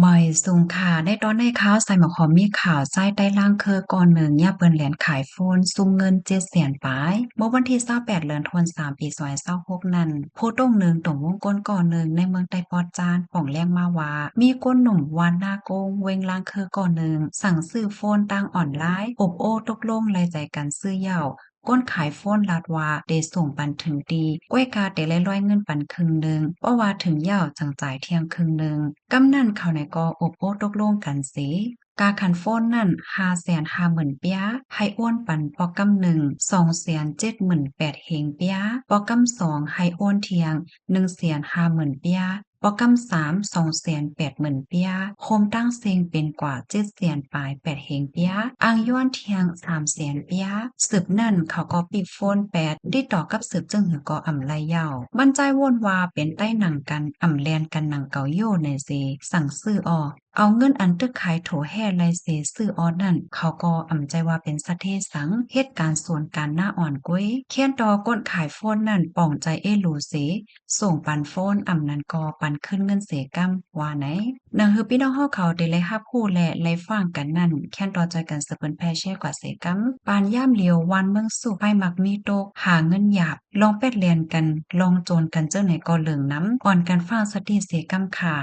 ไม่สูงค่ะในตอนในข่าวใส่หมอขอมีข่าวใส้ใต้ล่างคือก่อนหนึ่งเนี่ยเปิ้นแหลนขายโฟนซุมเงิน700,000ปลายเมื่อวันที่28เดือนธันวาคมปี2026นั้นผู้ต้องหนึ่งตรงวงกลก่อนหนึ่งในเมืองไต้ปอดจานป่องแรงมาว่ามีก้นหนุ่มวานหน้าโกงเวงล่างคือก่อนหนึ่งสั่งซื้อโฟนต่างออนไลน์อบโอ้ตกลงรายใจกันซื้อเหย้า ก้นขายโฟนลาดว่าเดส่งปันถึงดีก้วยกาเดได้ร้อยเงินปันครึ่งหนึ่งเพราะว่าถึงยาวจังจ่ายเที่ยงครึ่งหนึ่งกำนั่นเขาในก็อบโอ้ตกลงกันสิกาขันโฟนนั่น550,000เปียให้อ้วนปันปอกำหนึ่ง278,000เฮงเปียปอกำสองให้อ้วนเทียง150,000เปียปอกำสาม280,000เปียโคมตั้งเซงเป็นกว่า700,000ปลาย8เฮงเปียอังย้อนเทียง300,000เปียสืบนั่นเขาก็ปิดโฟน8ติดต่อกับสืบจึงหือก็อ่ำไลยาวมั่นใจวนว่าเป็นใต้หนังกันอ่ำแลนกันหนังเกาโยในเซสั่งซื้อออเอาเงินอันตึกขายโถแห่ไลเซซื้อออนั่นเขาก็อ่ำใจว่าเป็นสะเทสังเหตุการณ์ส่วนการหน้าอ่อนกุ้ยเคียนตอก้นขายโฟนนั่นป่องใจเอลูเสส่งปันโฟนอ่ำนันกอปันขึ้นเงินเสกำว่าไหนหนังคือพี่น้องเฮาเขาได้เลยฮับคู่และไลฟังกันนั่นแค่นต่อใจกันสะเปิ้นแพ่แช่กว่าเสกำปานย่ามเหลียววันเมืองสู่ไปมักมีโตกหาเงินหยาบลองแปดเรียนกันลองโจรกันเจ้าไหนก็เหลืองน้ำอ่อนกันฟ้าสติเสกำค่ะ